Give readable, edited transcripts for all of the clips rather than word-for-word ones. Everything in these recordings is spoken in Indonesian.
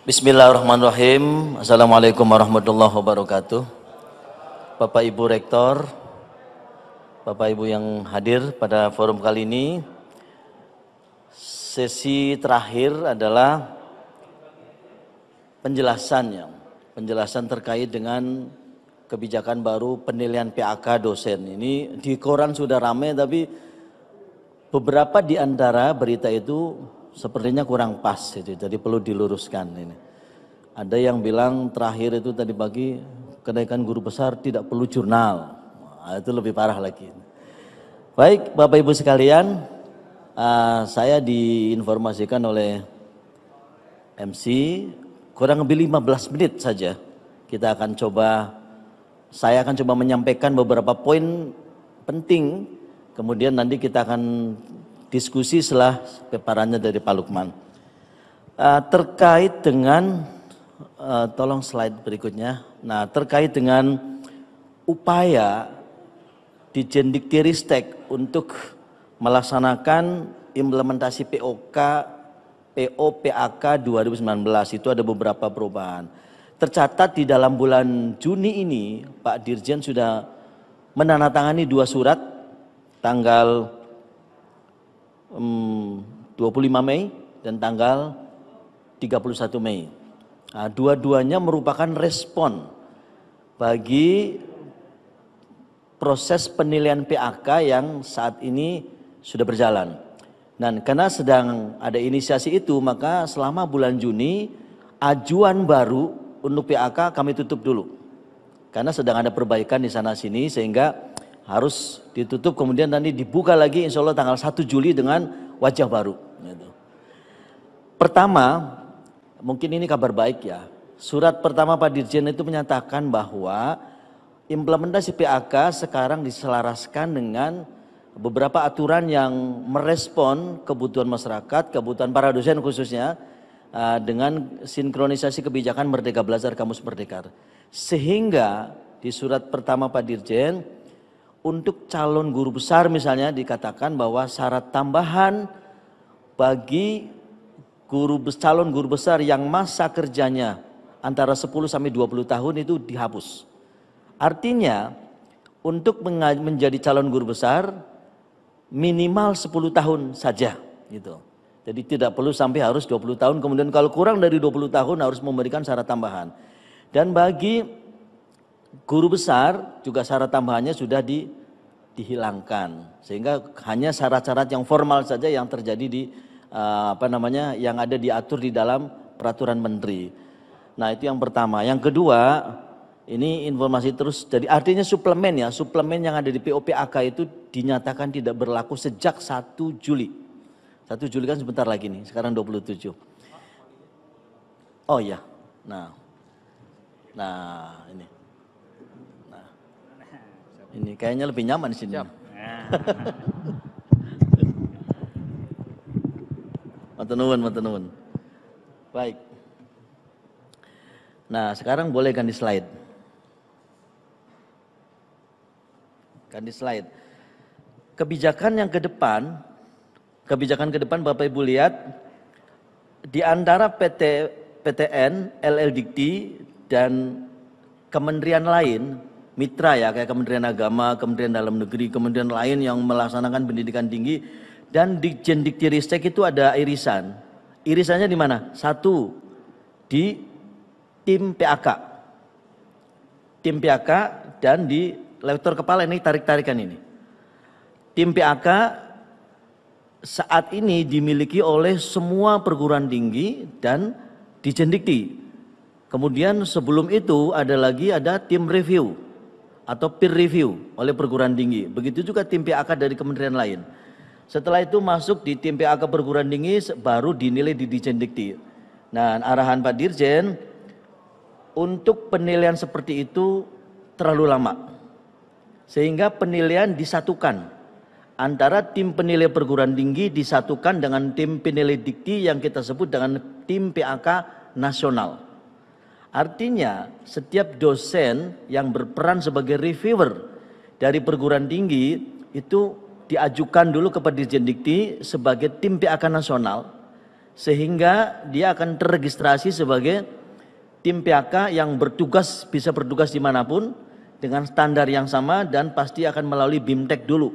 Bismillahirrahmanirrahim. Assalamualaikum warahmatullahi wabarakatuh. Bapak Ibu Rektor, Bapak Ibu yang hadir pada forum kali ini, sesi terakhir adalah penjelasan terkait dengan kebijakan baru penilaian PAK dosen. Ini di koran sudah ramai, tapi beberapa di antara berita itu sepertinya kurang pas, jadi perlu diluruskan ini. Ada yang bilang terakhir itu tadi pagi kenaikan guru besar tidak perlu jurnal. Nah, itu lebih parah lagi. Baik Bapak Ibu sekalian, saya diinformasikan oleh MC kurang lebih 15 menit saja. Saya akan coba menyampaikan beberapa poin penting. Kemudian nanti kita akan diskusi setelah paparannya dari Pak Lukman. Terkait dengan, tolong slide berikutnya. Nah, terkait dengan upaya di Dikdikristek untuk melaksanakan implementasi PO-PAK 2019 itu ada beberapa perubahan. Tercatat di dalam bulan Juni ini Pak Dirjen sudah menandatangani 2 surat tanggal 25 Mei dan tanggal 31 Mei. Nah, dua-duanya merupakan respon bagi proses penilaian PAK yang saat ini sudah berjalan. Dan karena sedang ada inisiasi itu, maka selama bulan Juni ajuan baru untuk PAK kami tutup dulu. Karena sedang ada perbaikan di sana sini sehingga harus ditutup, kemudian nanti dibuka lagi insya Allah tanggal 1 Juli dengan wajah baru. Pertama, mungkin ini kabar baik ya. Surat pertama Pak Dirjen itu menyatakan bahwa implementasi PAK sekarang diselaraskan dengan beberapa aturan yang merespon kebutuhan masyarakat, kebutuhan para dosen khususnya, dengan sinkronisasi kebijakan Merdeka Belajar Kamus Merdeka. Sehingga di surat pertama Pak Dirjen, untuk calon guru besar misalnya dikatakan bahwa syarat tambahan bagi calon guru besar yang masa kerjanya antara 10 sampai 20 tahun itu dihapus. Artinya untuk menjadi calon guru besar minimal 10 tahun saja gitu. Jadi tidak perlu sampai harus 20 tahun, kemudian kalau kurang dari 20 tahun harus memberikan syarat tambahan. Dan bagi guru besar juga syarat tambahannya sudah dihilangkan, sehingga hanya syarat-syarat yang formal saja yang terjadi di yang ada diatur di dalam peraturan menteri. Nah, itu yang pertama. Yang kedua, ini informasi terus, jadi artinya suplemen yang ada di PO-PAK itu dinyatakan tidak berlaku sejak 1 Juli. 1 Juli kan sebentar lagi nih, sekarang 27. Oh iya, nah ini. Ini kayaknya lebih nyaman di sini. Matur nuwun. Baik. Nah, sekarang boleh ganti slide. Kebijakan ke depan Bapak Ibu lihat, di antara PTN, LL Dikti dan kementerian lain, mitra ya, kayak Kementerian Agama, Kementerian Dalam Negeri, kementerian lain yang melaksanakan pendidikan tinggi, dan di Dikdikristek itu ada irisan. Irisannya di mana? Satu, di tim PAK. Tim PAK dan di lektor kepala ini tarik-tarikan ini. Tim PAK saat ini dimiliki oleh semua perguruan tinggi dan di Dikti. Kemudian sebelum itu ada tim review atau peer review oleh perguruan tinggi. Begitu juga tim PAK dari kementerian lain. Setelah itu masuk di tim PAK perguruan tinggi, baru dinilai di Dikti. Nah, arahan Pak Dirjen untuk penilaian seperti itu terlalu lama. Sehingga penilaian disatukan. Antara tim penilai perguruan tinggi disatukan dengan tim penilai Dikti yang kita sebut dengan tim PAK nasional. Artinya setiap dosen yang berperan sebagai reviewer dari perguruan tinggi itu diajukan dulu kepada Dirjen Dikti sebagai tim PAK nasional, sehingga dia akan terregistrasi sebagai tim PAK yang bisa bertugas dimanapun dengan standar yang sama dan pasti akan melalui BIMTEK dulu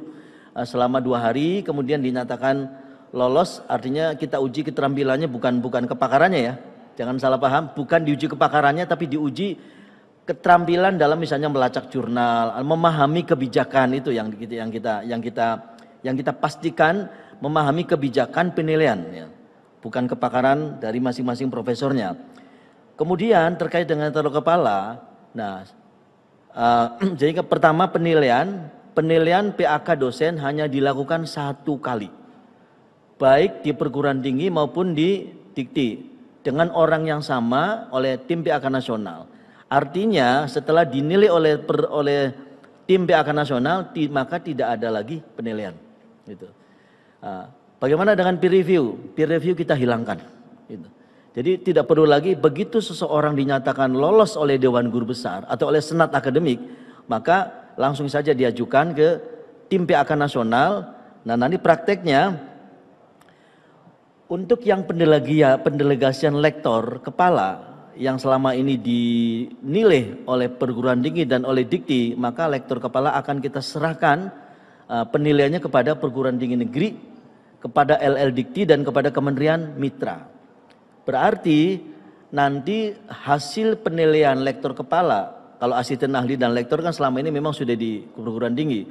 selama 2 hari, kemudian dinyatakan lolos. Artinya kita uji keterampilannya, bukan kepakarannya ya, jangan salah paham, bukan diuji kepakarannya tapi diuji keterampilan dalam misalnya melacak jurnal, memahami kebijakan. Itu yang kita pastikan, memahami kebijakan penilaian ya, bukan kepakaran dari masing-masing profesornya. Kemudian terkait dengan taruh kepala, nah jadi pertama penilaian PAK dosen hanya dilakukan 1 kali, baik di perguruan tinggi maupun di Dikti, dengan orang yang sama oleh tim PAK nasional. Artinya setelah dinilai oleh tim PAK nasional, maka tidak ada lagi penilaian. Gitu. Bagaimana dengan peer review? Peer review kita hilangkan. Gitu. Jadi tidak perlu lagi begitu seseorang dinyatakan lolos oleh Dewan Guru Besar atau oleh Senat Akademik, maka langsung saja diajukan ke tim PAK nasional. Nah, nanti prakteknya untuk yang pendelegasian lektor kepala yang selama ini dinilai oleh perguruan tinggi dan oleh Dikti, maka lektor kepala akan kita serahkan penilaiannya kepada perguruan tinggi negeri, kepada LL Dikti dan kepada Kementerian Mitra. Berarti nanti hasil penilaian lektor kepala, kalau asisten ahli dan lektor kan selama ini memang sudah di perguruan tinggi,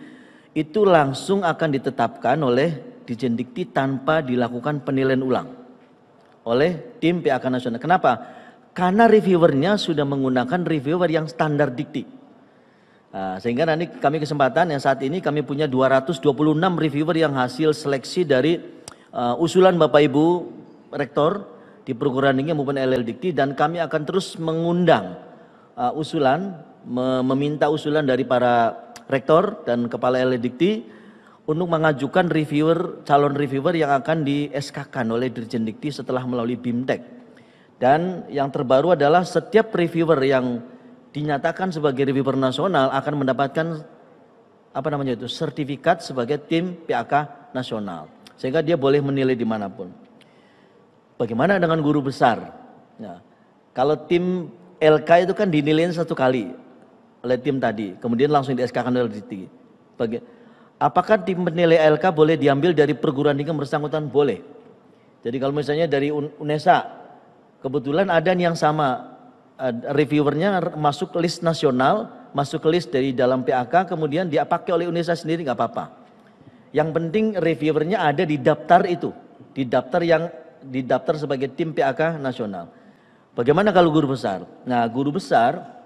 itu langsung akan ditetapkan oleh Dirjen Dikti tanpa dilakukan penilaian ulang oleh tim PAK nasional. Kenapa? Karena reviewernya sudah menggunakan reviewer yang standar Dikti. Sehingga nanti kami kesempatan yang saat ini kami punya 226 reviewer yang hasil seleksi dari usulan Bapak Ibu Rektor di perguruan tinggi maupun LL Dikti, dan kami akan terus mengundang meminta usulan dari para rektor dan kepala LL Dikti untuk mengajukan calon reviewer yang akan di SK-kan oleh Dirjen Dikti setelah melalui BIMTEK. Dan yang terbaru adalah setiap reviewer yang dinyatakan sebagai reviewer nasional akan mendapatkan sertifikat sebagai tim PAK nasional, sehingga dia boleh menilai dimanapun. Bagaimana dengan guru besar? Nah, kalau tim LK itu kan dinilai 1 kali oleh tim tadi, kemudian langsung di SK-kan oleh Dikti. Apakah tim penilai LK boleh diambil dari perguruan tinggi bersangkutan? Boleh. Jadi kalau misalnya dari UNESA, kebetulan ada yang sama, reviewernya masuk list nasional, masuk list dari dalam PAK, kemudian dia pakai oleh UNESA sendiri, nggak apa-apa. Yang penting reviewernya ada di daftar itu, di daftar sebagai tim PAK nasional. Bagaimana kalau guru besar? Nah, guru besar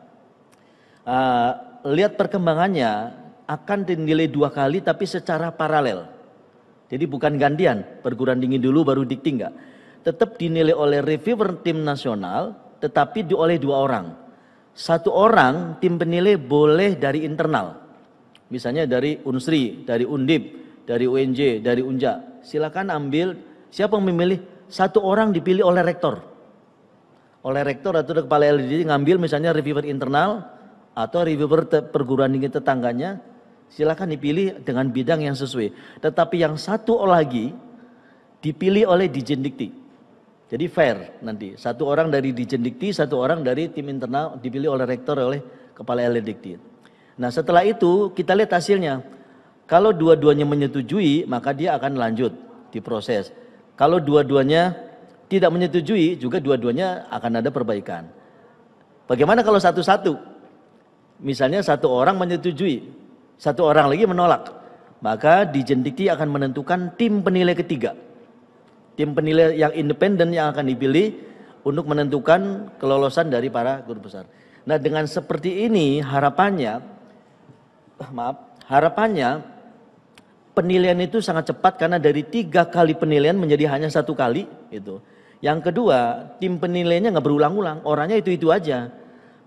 lihat perkembangannya akan dinilai 2 kali tapi secara paralel. Jadi bukan gantian, perguruan tinggi dulu baru Dikti, enggak. Tetap dinilai oleh reviewer tim nasional, tetapi oleh 2 orang. 1 orang tim penilai boleh dari internal. Misalnya dari Unsri, dari Undip, dari UNJ, dari Unja. Silakan ambil, siapa yang memilih? 1 orang dipilih oleh rektor. Oleh rektor atau kepala LDD ngambil misalnya reviewer internal atau reviewer perguruan tinggi tetangganya, silakan dipilih dengan bidang yang sesuai. Tetapi yang 1 lagi dipilih oleh Dirjen Dikti. Jadi fair nanti. 1 orang dari Dirjen Dikti, 1 orang dari tim internal dipilih oleh rektor, oleh kepala LD Dikti. Nah, setelah itu kita lihat hasilnya. Kalau dua-duanya menyetujui, maka dia akan lanjut diproses. Kalau dua-duanya tidak menyetujui, juga dua-duanya akan ada perbaikan. Bagaimana kalau satu-satu? Misalnya 1 orang menyetujui, 1 orang lagi menolak, maka Dirjen Dikti akan menentukan tim penilai ketiga, tim penilai yang independen yang akan dipilih untuk menentukan kelolosan dari para guru besar. Nah, dengan seperti ini harapannya penilaian itu sangat cepat, karena dari 3 kali penilaian menjadi hanya 1 kali itu. Yang kedua, tim penilainya nggak berulang-ulang, orangnya itu-itu aja.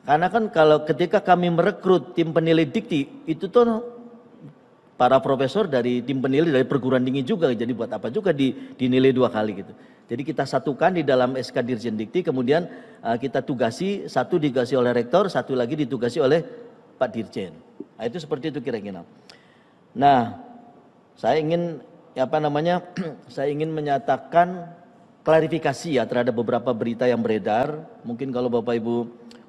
Karena kan kalau ketika kami merekrut tim penilai Dikti, itu tuh para profesor dari tim penilai dari perguruan tinggi juga, jadi buat apa juga dinilai 2 kali gitu. Jadi kita satukan di dalam SK Dirjen Dikti, kemudian kita tugasi, 1 digasi oleh rektor, 1 lagi ditugasi oleh Pak Dirjen. Nah, itu seperti itu kira-kira. Nah, saya ingin saya ingin menyatakan klarifikasi ya terhadap beberapa berita yang beredar. Mungkin kalau Bapak Ibu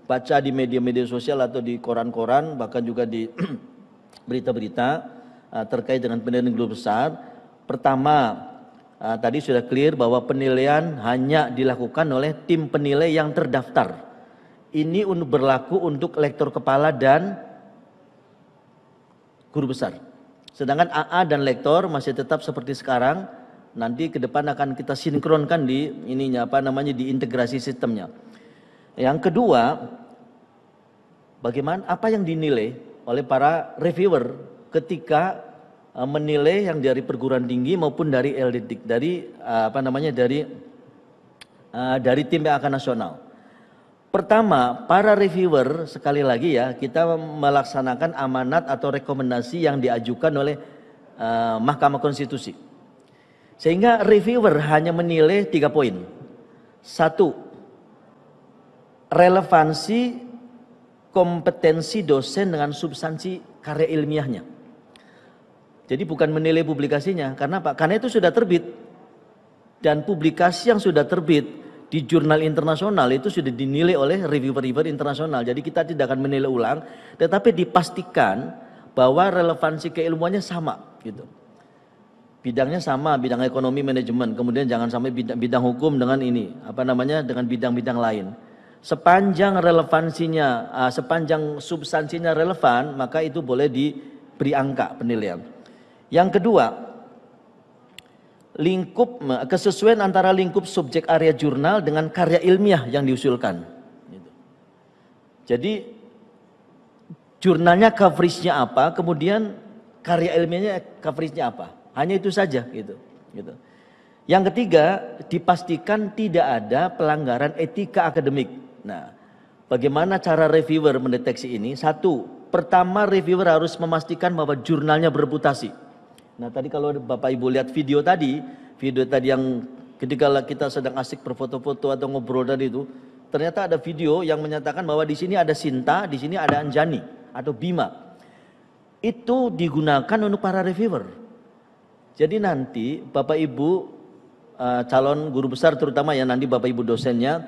baca di media-media sosial atau di koran-koran, bahkan juga di berita-berita terkait dengan penilaian guru besar. Pertama, tadi sudah clear bahwa penilaian hanya dilakukan oleh tim penilai yang terdaftar. Ini berlaku untuk lektor kepala dan guru besar. Sedangkan AA dan lektor masih tetap seperti sekarang. Nanti ke depan akan kita sinkronkan di ininya di integrasi sistemnya. Yang kedua, bagaimana apa yang dinilai oleh para reviewer ketika menilai yang dari perguruan tinggi maupun dari LDDIC, dari tim PAK nasional. Pertama, para reviewer sekali lagi ya, kita melaksanakan amanat atau rekomendasi yang diajukan oleh Mahkamah Konstitusi. Sehingga reviewer hanya menilai 3 poin. 1. Relevansi kompetensi dosen dengan substansi karya ilmiahnya. Jadi bukan menilai publikasinya. Karena apa? Karena itu sudah terbit. Dan publikasi yang sudah terbit di jurnal internasional itu sudah dinilai oleh reviewer-reviewer internasional. Jadi kita tidak akan menilai ulang, tetapi dipastikan bahwa relevansi keilmuannya sama gitu. Bidangnya sama, bidang ekonomi manajemen, kemudian jangan sampai bidang hukum dengan dengan bidang-bidang lain. Sepanjang relevansinya, sepanjang substansinya relevan, maka itu boleh diberi angka penilaian. Yang kedua, kesesuaian antara lingkup subjek area jurnal dengan karya ilmiah yang diusulkan. Jadi jurnalnya coveragenya apa, kemudian karya ilmiahnya coveragenya apa. Hanya itu saja gitu. Yang ketiga, dipastikan tidak ada pelanggaran etika akademik. Nah, bagaimana cara reviewer mendeteksi ini? 1. Pertama, reviewer harus memastikan bahwa jurnalnya bereputasi. Nah, tadi kalau Bapak Ibu lihat video tadi yang ketika kita sedang asik berfoto-foto atau ngobrol tadi itu, ternyata ada video yang menyatakan bahwa di sini ada Sinta, di sini ada Anjani atau Bima. Itu digunakan untuk para reviewer. Jadi nanti Bapak Ibu calon guru besar terutama ya nanti Bapak Ibu dosennya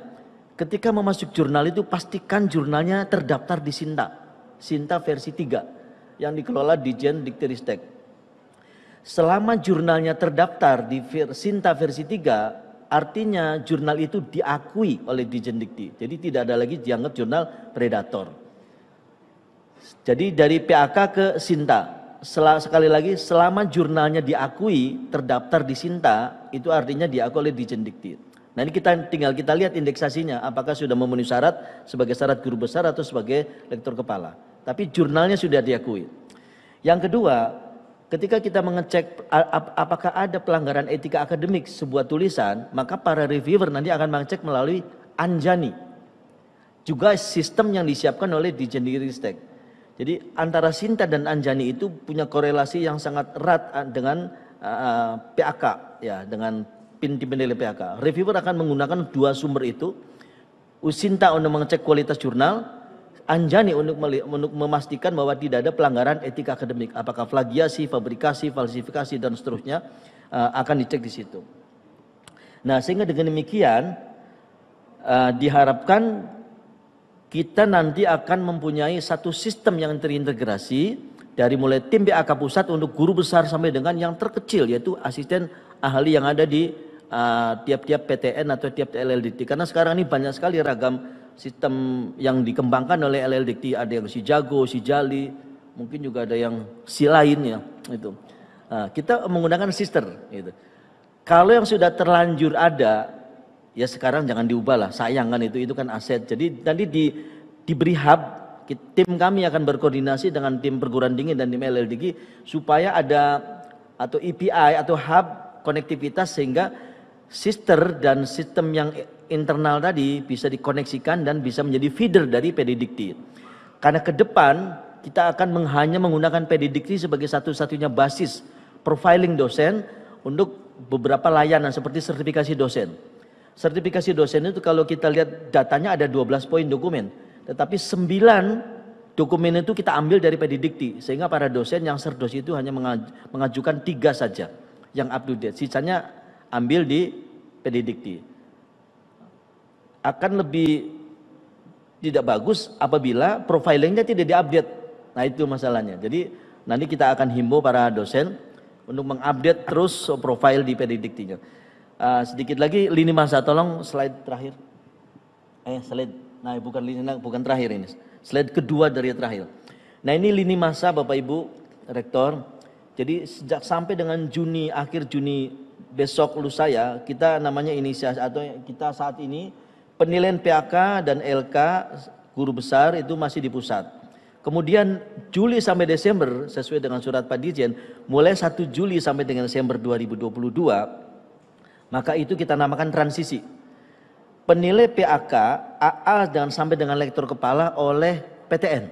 ketika memasuk jurnal itu pastikan jurnalnya terdaftar di Sinta versi 3 yang dikelola Dijen Diktiristek. Selama jurnalnya terdaftar di Sinta versi 3 artinya jurnal itu diakui oleh Dijen Dikti. Jadi tidak ada lagi dianggap jurnal predator. Jadi dari PAK ke Sinta. Sekali lagi, selama jurnalnya diakui terdaftar di Sinta, itu artinya diakui oleh Dijen Dikti. Nah ini tinggal kita lihat indeksasinya, apakah sudah memenuhi syarat sebagai syarat guru besar atau sebagai lektor kepala. Tapi jurnalnya sudah diakui. Yang kedua, ketika kita mengecek apakah ada pelanggaran etika akademik sebuah tulisan, maka para reviewer nanti akan mengecek melalui Anjani. Juga sistem yang disiapkan oleh Dijen Diktiristek. Jadi antara Sinta dan Anjani itu punya korelasi yang sangat erat dengan PAK ya, dengan tim penilai PAK. Reviewer akan menggunakan 2 sumber itu. Sinta untuk mengecek kualitas jurnal, Anjani untuk memastikan bahwa tidak ada pelanggaran etika akademik, apakah plagiasi, fabrikasi, falsifikasi dan seterusnya akan dicek di situ. Nah, sehingga dengan demikian diharapkan kita nanti akan mempunyai satu sistem yang terintegrasi dari mulai tim PAK pusat untuk guru besar sampai dengan yang terkecil yaitu asisten ahli yang ada di tiap-tiap PTN atau tiap LLDT. Karena sekarang ini banyak sekali ragam sistem yang dikembangkan oleh LLDT. Ada yang si jago, si jali, mungkin juga ada yang si lainnya. Itu. Kita menggunakan sister. Gitu. Kalau yang sudah terlanjur ada, ya sekarang jangan diubah lah, sayang kan itu kan aset. Jadi nanti diberi hub, tim kami akan berkoordinasi dengan tim perguruan tinggi dan tim LLDG supaya ada atau EPI atau hub konektivitas sehingga sister dan sistem yang internal tadi bisa dikoneksikan dan bisa menjadi feeder dari PDDikti. Karena ke depan kita akan hanya menggunakan PDDikti sebagai satu-satunya basis profiling dosen untuk beberapa layanan seperti sertifikasi dosen. Sertifikasi dosen itu kalau kita lihat datanya ada 12 poin dokumen. Tetapi 9 dokumen itu kita ambil dari PDDikti. Sehingga para dosen yang serdos itu hanya mengajukan 3 saja yang up to date. Sisanya ambil di PD Dikti. Akan lebih tidak bagus apabila profilingnya tidak diupdate. Nah itu masalahnya. Jadi nanti kita akan himbau para dosen untuk mengupdate terus profil di PD Diktinya. Sedikit lagi lini masa, tolong slide terakhir. Slide, nah bukan terakhir ini. Slide kedua dari terakhir. Nah ini lini masa Bapak Ibu Rektor. Jadi sejak sampai dengan Juni, akhir Juni besok lusa ya, kita namanya inisiasi atau kita saat ini penilaian PAK dan LK guru besar itu masih di pusat. Kemudian Juli sampai Desember sesuai dengan surat Pak Dirjen, mulai 1 Juli sampai dengan Desember 2022, maka itu kita namakan transisi. Penilai PAK, AA dan sampai dengan lektor kepala oleh PTN.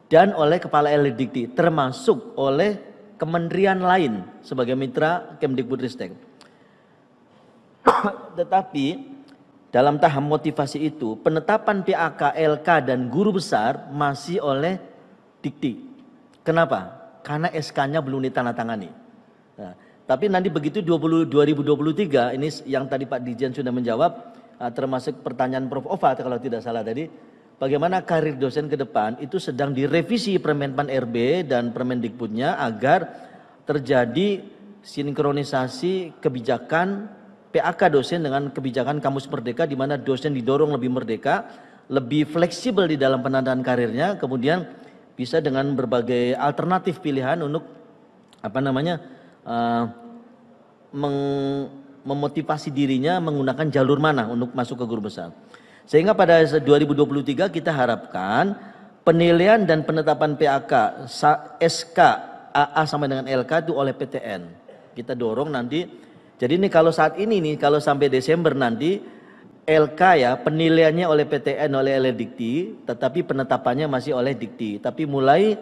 Dan oleh Kepala LDikti, termasuk oleh kementerian lain sebagai mitra Kemdikbudristek. Tetapi dalam tahap motivasi itu penetapan PAK, LK dan guru besar masih oleh Dikti. Kenapa? Karena SK-nya belum ditandatangani. Nah, tapi nanti begitu 2023 ini yang tadi Pak Dirjen sudah menjawab, termasuk pertanyaan Prof. Ova kalau tidak salah tadi, bagaimana karir dosen ke depan itu sedang direvisi Permenpan RB dan Permendikbudnya agar terjadi sinkronisasi kebijakan PAK dosen dengan kebijakan Kampus Merdeka, di mana dosen didorong lebih merdeka, lebih fleksibel di dalam penandaan karirnya, kemudian bisa dengan berbagai alternatif pilihan untuk memotivasi dirinya menggunakan jalur mana untuk masuk ke guru besar. Sehingga pada 2023 kita harapkan penilaian dan penetapan PAK, SK, AA sampai dengan LK itu oleh PTN. Kita dorong nanti. Jadi ini kalau saat ini nih, kalau sampai Desember nanti LK ya penilaiannya oleh PTN oleh LDikti, tetapi penetapannya masih oleh Dikti. Tapi mulai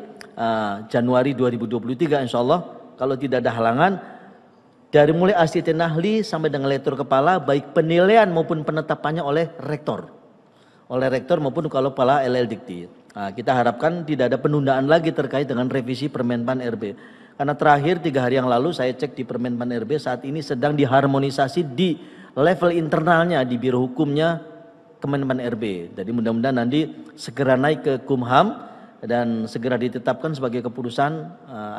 Januari 2023 insya Allah kalau tidak ada halangan, dari mulai asisten ahli sampai dengan lektor kepala, baik penilaian maupun penetapannya oleh rektor maupun kalau kepala LL-Dikti. Nah, kita harapkan tidak ada penundaan lagi terkait dengan revisi Permenpan RB. Karena terakhir 3 hari yang lalu saya cek di Permenpan RB saat ini sedang diharmonisasi di level internalnya di Biro Hukumnya Kemenpan RB. Jadi mudah-mudahan nanti segera naik ke Kumham dan segera ditetapkan sebagai keputusan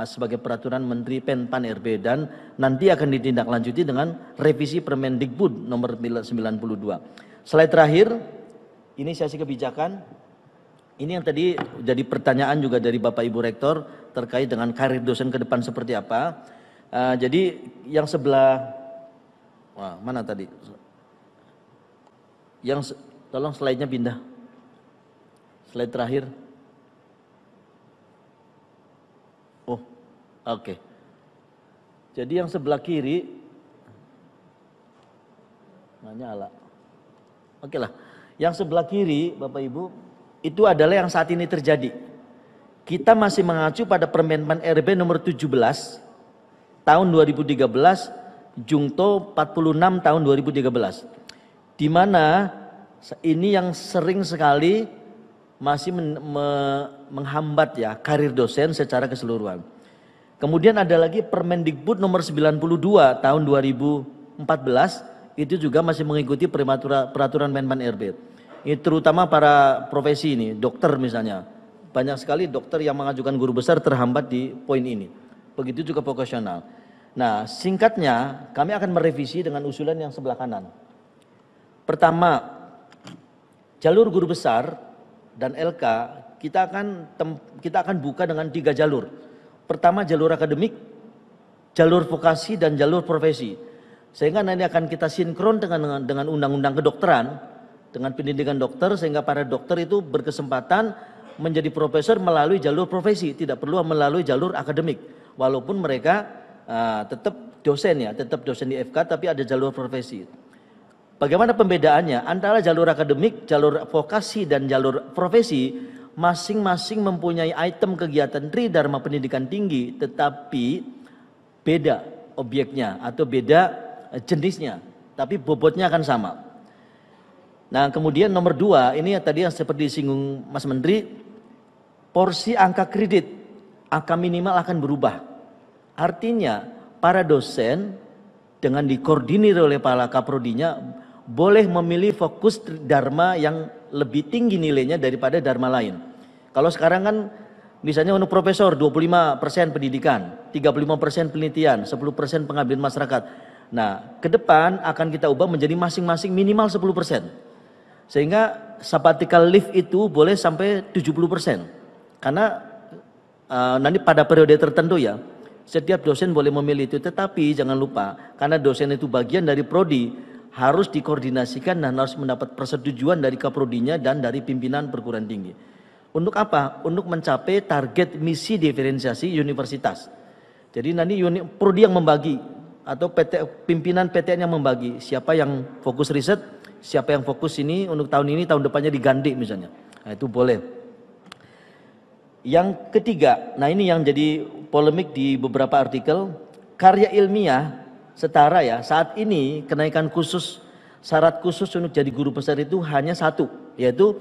sebagai peraturan Menteri Penpan RB, dan nanti akan ditindaklanjuti dengan revisi Permendikbud nomor 92. Slide terakhir, inisiasi kebijakan. Ini yang tadi jadi pertanyaan juga dari Bapak Ibu Rektor terkait dengan karir dosen ke depan seperti apa. Jadi yang sebelah, mana tadi? Tolong slide-nya pindah. Slide terakhir. Oke. Jadi yang sebelah kiri, nyala. Oke lah. Yang sebelah kiri, Bapak Ibu, itu adalah yang saat ini terjadi. Kita masih mengacu pada Permenpan RB nomor 17 tahun 2013, Jungto 46 tahun 2013. Di mana ini yang sering sekali masih menghambat ya karir dosen secara keseluruhan. Kemudian ada lagi Permendikbud nomor 92 tahun 2014, itu juga masih mengikuti peraturan Menpan RB. Ini terutama para profesi ini, dokter misalnya. Banyak sekali dokter yang mengajukan guru besar terhambat di poin ini. Begitu juga vokasional. Nah, singkatnya kami akan merevisi dengan usulan yang sebelah kanan. Pertama, jalur guru besar dan LK kita akan buka dengan 3 jalur. Pertama jalur akademik, jalur vokasi dan jalur profesi. Sehingga nanti akan kita sinkron dengan undang-undang kedokteran, dengan pendidikan dokter, sehingga para dokter itu berkesempatan menjadi profesor melalui jalur profesi, tidak perlu melalui jalur akademik. Walaupun mereka tetap dosen ya, tetap dosen di FK, tapi ada jalur profesi. Bagaimana pembedaannya antara jalur akademik, jalur vokasi dan jalur profesi? Masing-masing mempunyai item kegiatan Tridharma Pendidikan Tinggi, tetapi beda objeknya atau beda jenisnya, tapi bobotnya akan sama. Nah, kemudian nomor 2, ini tadi yang seperti disinggung Mas Menteri, porsi angka kredit, angka minimal akan berubah. Artinya para dosen dengan dikoordinir oleh para kaprodinya boleh memilih fokus dharma yang lebih tinggi nilainya daripada dharma lain. Kalau sekarang kan misalnya untuk profesor 25% pendidikan, 35% penelitian, 10% pengabdian masyarakat. Nah, ke depan akan kita ubah menjadi masing-masing minimal 10%. Sehingga sabbatical leave itu boleh sampai 70%. Karena nanti pada periode tertentu ya, setiap dosen boleh memilih itu. Tetapi jangan lupa, karena dosen itu bagian dari prodi, harus dikoordinasikan dan harus mendapat persetujuan dari kaprodinya dan dari pimpinan perguruan tinggi. Untuk apa? Untuk mencapai target misi diferensiasi universitas. Jadi nanti prodi yang membagi atau pimpinan PTN yang membagi siapa yang fokus riset, siapa yang fokus ini untuk tahun ini, tahun depannya diganti misalnya. Nah, itu boleh. Yang ketiga, nah ini yang jadi polemik di beberapa artikel, karya ilmiah setara ya. Saat ini kenaikan khusus, syarat khusus untuk jadi guru besar itu hanya satu, yaitu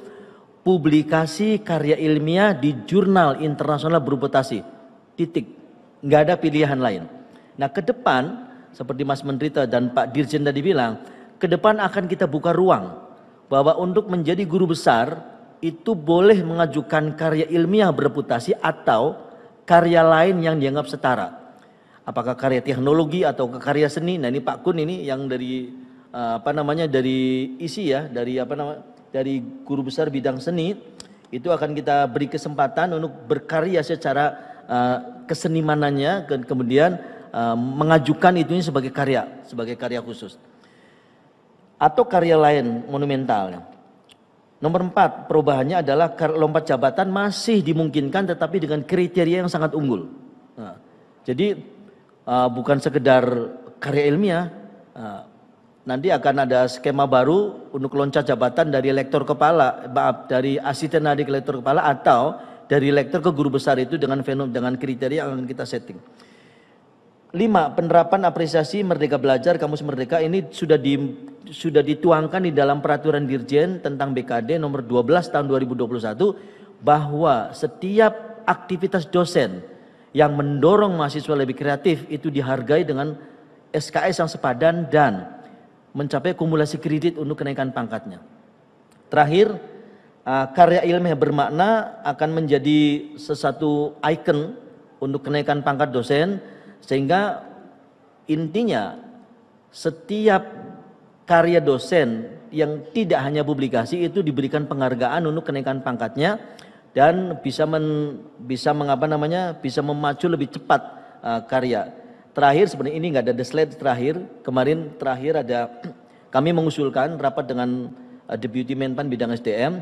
publikasi karya ilmiah di jurnal internasional berreputasi. Titik. Nggak ada pilihan lain. Nah, ke depan seperti Mas Menteri dan Pak Dirjen tadi bilang, ke depan akan kita buka ruang bahwa untuk menjadi guru besar itu boleh mengajukan karya ilmiah berreputasi atau karya lain yang dianggap setara. Apakah karya teknologi atau karya seni? Nah, ini Pak Kun ini yang dari dari isi ya, dari guru besar bidang seni, itu akan kita beri kesempatan untuk berkarya secara kesenimanannya dan kemudian mengajukan itu sebagai karya khusus atau karya lain monumental. Nomor 4, perubahannya adalah lompat jabatan masih dimungkinkan tetapi dengan kriteria yang sangat unggul. Nah, jadi bukan sekedar karya ilmiah, nanti akan ada skema baru untuk loncat jabatan dari lektor kepala, dari asisten adik lektor kepala atau dari lektor ke guru besar itu dengan kriteria yang akan kita setting. 5, penerapan apresiasi Merdeka Belajar Kamus Merdeka ini sudah dituangkan di dalam peraturan Dirjen tentang BKD nomor 12 tahun 2021 bahwa setiap aktivitas dosen yang mendorong mahasiswa lebih kreatif itu dihargai dengan SKS yang sepadan dan mencapai kumulasi kredit untuk kenaikan pangkatnya. Terakhir, karya ilmiah bermakna akan menjadi sesuatu ikon untuk kenaikan pangkat dosen, sehingga intinya setiap karya dosen yang tidak hanya publikasi itu diberikan penghargaan untuk kenaikan pangkatnya dan bisa memacu lebih cepat karya. Terakhir sebenarnya ini nggak ada slide terakhir. Kemarin terakhir ada kami mengusulkan rapat dengan Deputi Menpan bidang SDM.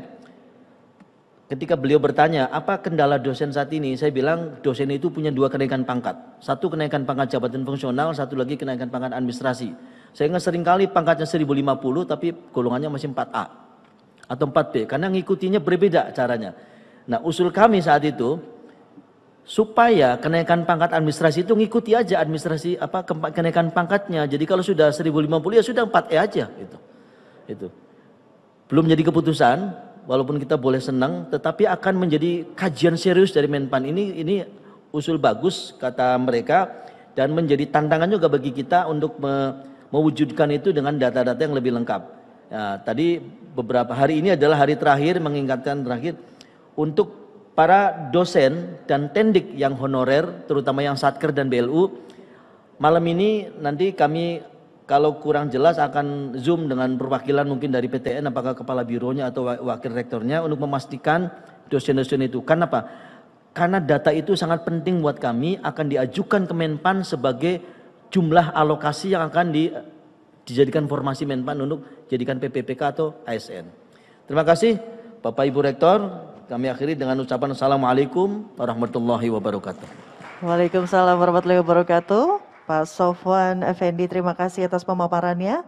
Ketika beliau bertanya, apa kendala dosen saat ini? Saya bilang dosen itu punya 2 kenaikan pangkat. Satu kenaikan pangkat jabatan fungsional, satu lagi kenaikan pangkat administrasi. Sehingga seringkali pangkatnya 1050 tapi golongannya masih 4A atau 4B karena ngikutinya berbeda caranya. Nah, usul kami saat itu supaya kenaikan pangkat administrasi itu ngikuti aja administrasi kenaikan pangkatnya. Jadi kalau sudah 1050 ya sudah 4E aja gitu. Itu. Belum jadi keputusan. Walaupun kita boleh senang, tetapi akan menjadi kajian serius dari Menpan. Ini usul bagus kata mereka dan menjadi tantangan juga bagi kita untuk mewujudkan itu dengan data-data yang lebih lengkap. Nah, tadi beberapa hari ini adalah hari terakhir mengingatkan terakhir untuk para dosen dan tendik yang honorer, terutama yang Satker dan BLU. Malam ini nanti kami kalau kurang jelas akan zoom dengan perwakilan mungkin dari PTN, apakah kepala bironya atau wakil rektornya untuk memastikan dosen-dosen itu. Kenapa? Karena data itu sangat penting buat kami, akan diajukan ke Menpan sebagai jumlah alokasi yang akan dijadikan formasi Menpan untuk jadikan PPPK atau ASN. Terima kasih Bapak Ibu Rektor. Kami akhiri dengan ucapan Assalamualaikum warahmatullahi wabarakatuh. Waalaikumsalam warahmatullahi wabarakatuh. Pak Sofwan Effendi, terima kasih atas pemaparannya.